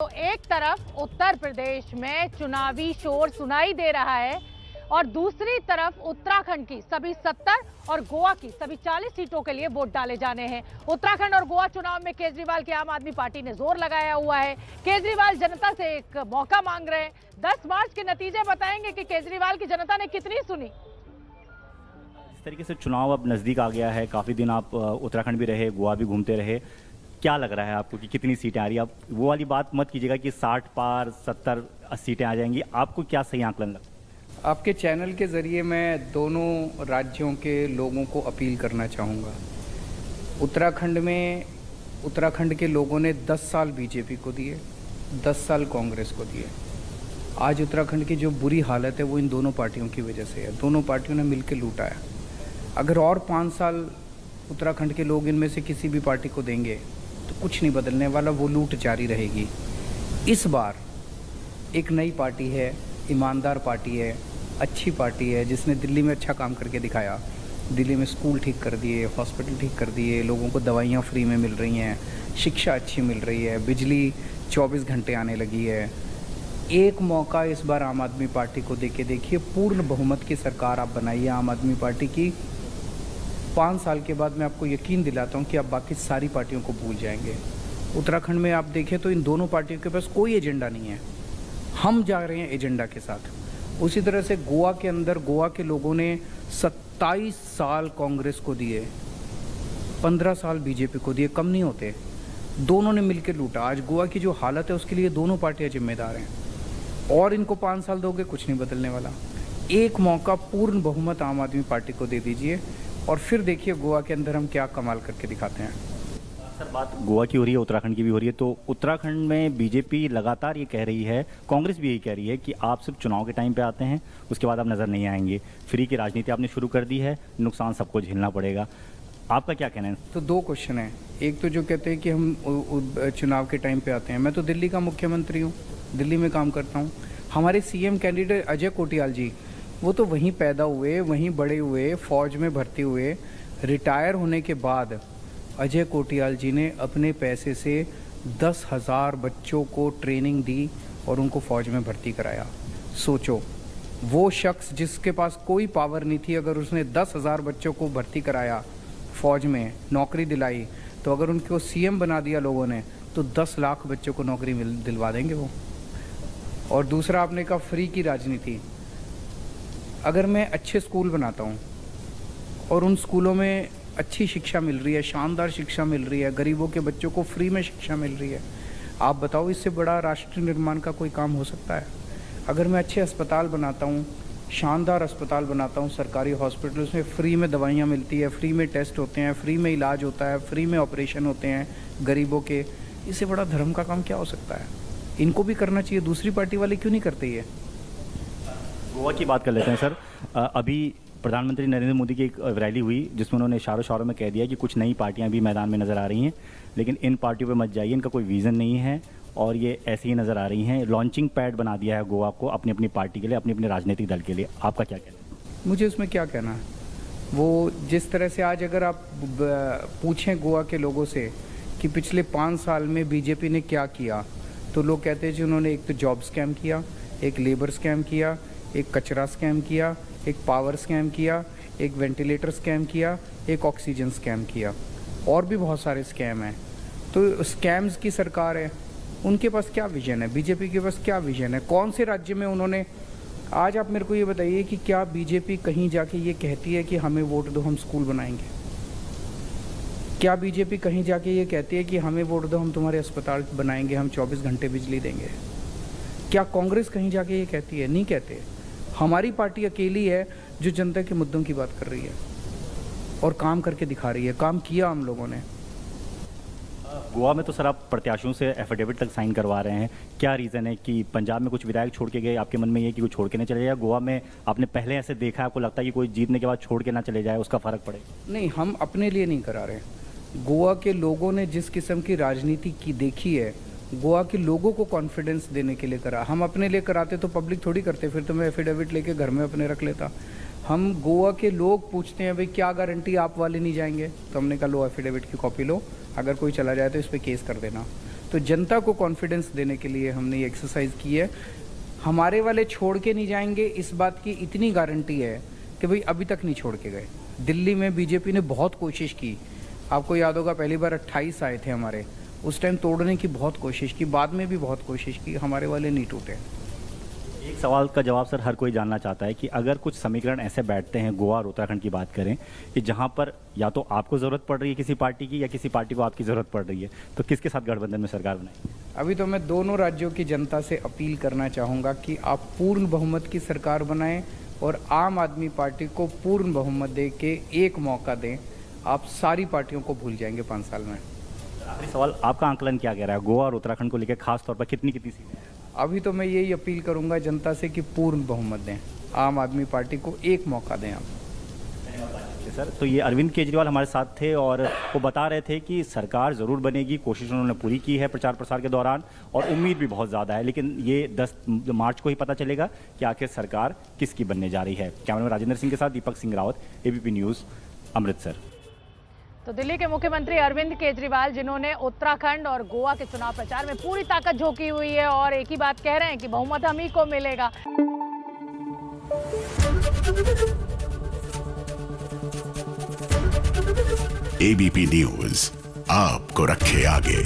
तो एक तरफ उत्तर प्रदेश में चुनावी शोर सुनाई दे रहा है और दूसरी तरफ उत्तराखंड की सभी 70 और गोवा की सभी 40 सीटों के लिए वोट डाले जाने हैं। उत्तराखंड और गोवा चुनाव में केजरीवाल की आम आदमी पार्टी ने जोर लगाया हुआ है। केजरीवाल जनता से एक मौका मांग रहे हैं। 10 मार्च के नतीजे बताएंगे कि केजरीवाल की जनता ने कितनी सुनी। इस तरीके से चुनाव अब नज़दीक आ गया है। काफ़ी दिन आप उत्तराखंड भी रहे, गोवा भी घूमते रहे। क्या लग रहा है आपको कि कितनी सीटें आ रही है? आप वो वाली बात मत कीजिएगा कि 60 पार 70 सीटें आ जाएंगी। आपको क्या सही आंकलन लगता है? आपके चैनल के ज़रिए मैं दोनों राज्यों के लोगों को अपील करना चाहूँगा। उत्तराखंड के लोगों ने 10 साल बीजेपी को दिए, 10 साल कांग्रेस को दिए। आज उत्तराखंड की जो बुरी हालत है वो इन दोनों पार्टियों की वजह से है। दोनों पार्टियों ने मिलकर लूटा है। अगर और 5 साल उत्तराखंड के लोग इनमें से किसी भी पार्टी को देंगे तो कुछ नहीं बदलने वाला, वो लूट जारी रहेगी। इस बार एक नई पार्टी है, ईमानदार पार्टी है, अच्छी पार्टी है, जिसने दिल्ली में अच्छा काम करके दिखाया। दिल्ली में स्कूल ठीक कर दिए, हॉस्पिटल ठीक कर दिए, लोगों को दवाइयाँ फ्री में मिल रही हैं, शिक्षा अच्छी मिल रही है, बिजली 24 घंटे आने लगी है। एक मौका इस बार आम आदमी पार्टी को देके देखिए। पूर्ण बहुमत की सरकार आप बनाइए आम आदमी पार्टी की। 5 साल के बाद मैं आपको यकीन दिलाता हूँ कि आप बाकी सारी पार्टियों को भूल जाएंगे। उत्तराखंड में आप देखें तो इन दोनों पार्टियों के पास कोई एजेंडा नहीं है। हम जा रहे हैं एजेंडा के साथ। उसी तरह से गोवा के अंदर गोवा के लोगों ने 27 साल कांग्रेस को दिए, 15 साल बीजेपी को दिए, कम नहीं होते। दोनों ने मिलकर लूटा। आज गोवा की जो हालत है उसके लिए दोनों पार्टियां जिम्मेदार हैं। और इनको 5 साल दोगे कुछ नहीं बदलने वाला। एक मौका पूर्ण बहुमत आम आदमी पार्टी को दे दीजिए और फिर देखिए गोवा के अंदर हम क्या कमाल करके दिखाते हैं। सर, बात गोवा की हो रही है, उत्तराखंड की भी हो रही है। तो उत्तराखंड में बीजेपी लगातार ये कह रही है, कांग्रेस भी यही कह रही है कि आप सिर्फ चुनाव के टाइम पे आते हैं, उसके बाद आप नज़र नहीं आएंगे। फ्री की राजनीति आपने शुरू कर दी है, नुकसान सबको झेलना पड़ेगा। आपका क्या कहना है? तो 2 क्वेश्चन है। एक तो जो कहते हैं कि हम चुनाव के टाइम पे आते हैं। मैं तो दिल्ली का मुख्यमंत्री हूँ, दिल्ली में काम करता हूँ। हमारे सीएम कैंडिडेट अजय कोटियाल जी, वो तो वहीं पैदा हुए, वहीं बड़े हुए, फौज में भर्ती हुए। रिटायर होने के बाद अजय कोटियाल जी ने अपने पैसे से 10,000 बच्चों को ट्रेनिंग दी और उनको फौज में भर्ती कराया। सोचो, वो शख्स जिसके पास कोई पावर नहीं थी, अगर उसने 10,000 बच्चों को भर्ती कराया, फौज में नौकरी दिलाई, तो अगर उनको सीएम बना दिया लोगों ने तो 10 लाख बच्चों को नौकरी दिलवा देंगे वो। और दूसरा, आपने कहा फ्री की राजनीति। अगर मैं अच्छे स्कूल बनाता हूँ और उन स्कूलों में अच्छी शिक्षा मिल रही है, शानदार शिक्षा मिल रही है, गरीबों के बच्चों को फ्री में शिक्षा मिल रही है, आप बताओ इससे बड़ा राष्ट्र निर्माण का कोई काम हो सकता है? अगर मैं अच्छे अस्पताल बनाता हूँ, शानदार अस्पताल बनाता हूँ, सरकारी हॉस्पिटल्स में फ्री में दवाइयाँ मिलती है, फ्री में टेस्ट होते हैं, फ्री में इलाज होता है, फ्री में ऑपरेशन होते हैं गरीबों के, इससे बड़ा धर्म का काम क्या हो सकता है? इनको भी करना चाहिए। दूसरी पार्टी वाले क्यों नहीं करते ये? गोवा की बात कर लेते हैं सर। अभी प्रधानमंत्री नरेंद्र मोदी की एक रैली हुई जिसमें उन्होंने इशारों इशारों में कह दिया कि कुछ नई पार्टियां भी मैदान में नज़र आ रही हैं, लेकिन इन पार्टियों पे मत जाइए, इनका कोई विज़न नहीं है और ये ऐसे ही नज़र आ रही हैं। लॉन्चिंग पैड बना दिया है गोवा को अपनी अपनी पार्टी के लिए, अपने अपने राजनीतिक दल के लिए। आपका क्या कहना है? मुझे उसमें क्या कहना है? वो जिस तरह से आज अगर आप पूछें गोवा के लोगों से कि पिछले 5 साल में बीजेपी ने क्या किया, तो लोग कहते हैं जी उन्होंने एक तो जॉब स्कैम किया, एक लेबर स्कैम किया, एक कचरा स्कैम किया, एक पावर स्कैम किया, एक वेंटिलेटर स्कैम किया, एक ऑक्सीजन स्कैम किया, और भी बहुत सारे स्कैम हैं। तो स्कैम्स की सरकार है। उनके पास क्या विजन है? बीजेपी के पास क्या विजन है? कौन से राज्य में उन्होंने, आज आप मेरे को ये बताइए कि क्या बीजेपी कहीं जाके ये कहती है कि हमें वोट दो हम स्कूल बनाएंगे? क्या बीजेपी कहीं जाके ये कहती है कि हमें वोट दो हम तुम्हारे अस्पताल बनाएंगे, हम 24 घंटे बिजली देंगे? क्या कांग्रेस कहीं जाके ये कहती है? नहीं कहते। हमारी पार्टी अकेली है जो जनता के मुद्दों की बात कर रही है और काम करके दिखा रही है। काम किया हम लोगों ने। गोवा में तो सर आप प्रत्याशियों से एफिडेविट तक साइन करवा रहे हैं। क्या रीज़न है कि पंजाब में कुछ विधायक छोड़ के गए, आपके मन में ये कि कोई छोड़ के नहीं चले जाए? गोवा में आपने पहले ऐसे देखा, आपको लगता है कि कोई जीतने के बाद छोड़ के ना चले जाए, उसका फ़र्क पड़े? नहीं, हम अपने लिए नहीं करा रहे। गोवा के लोगों ने जिस किस्म की राजनीति की देखी है, गोवा के लोगों को कॉन्फिडेंस देने के लिए करा। हम अपने लिए कराते तो पब्लिक थोड़ी करते, फिर तो मैं एफिडेविट लेके घर में अपने रख लेता। हम गोवा के लोग पूछते हैं भाई क्या गारंटी आप वाले नहीं जाएंगे, तो हमने कहा लो एफिडेविट की कॉपी लो, अगर कोई चला जाए तो इस पर केस कर देना। तो जनता को कॉन्फिडेंस देने के लिए हमने ये एक्सरसाइज की है। हमारे वाले छोड़ के नहीं जाएंगे, इस बात की इतनी गारंटी है कि भाई अभी तक नहीं छोड़ के गए। दिल्ली में बीजेपी ने बहुत कोशिश की, आपको याद होगा पहली बार 28 आए थे हमारे, उस टाइम तोड़ने की बहुत कोशिश की, बाद में भी बहुत कोशिश की, हमारे वाले नहीं टूटे। एक सवाल का जवाब सर हर कोई जानना चाहता है कि अगर कुछ समीकरण ऐसे बैठते हैं, गोवा और उत्तराखंड की बात करें, कि जहां पर या तो आपको ज़रूरत पड़ रही है किसी पार्टी की या किसी पार्टी को आपकी ज़रूरत पड़ रही है, तो किसके साथ गठबंधन में सरकार बनाएगी? अभी तो मैं दोनों राज्यों की जनता से अपील करना चाहूँगा कि आप पूर्ण बहुमत की सरकार बनाएं और आम आदमी पार्टी को पूर्ण बहुमत दे के एक मौका दें। आप सारी पार्टियों को भूल जाएंगे 5 साल में। आखिरी सवाल, आपका आंकलन क्या कह रहा है, गोवा और उत्तराखंड को लेकर खास तौर पर कितनी सीटें? अभी तो मैं यही अपील करूंगा जनता से कि पूर्ण बहुमत दें, आम आदमी पार्टी को एक मौका दें आप। सर, तो ये अरविंद केजरीवाल हमारे साथ थे और वो बता रहे थे कि सरकार ज़रूर बनेगी, कोशिश उन्होंने पूरी की है प्रचार प्रसार के दौरान और उम्मीद भी बहुत ज़्यादा है, लेकिन ये 10 मार्च को ही पता चलेगा कि आखिर सरकार किसकी बनने जा रही है। कैमरामैन राजेंद्र सिंह के साथ दीपक सिंह रावत, एबीपी न्यूज़, अमृतसर। तो दिल्ली के मुख्यमंत्री अरविंद केजरीवाल, जिन्होंने उत्तराखंड और गोवा के चुनाव प्रचार में पूरी ताकत झोंकी हुई है और एक ही बात कह रहे हैं कि बहुमत हम ही को मिलेगा। एबीपी न्यूज़ आपको रखे आगे।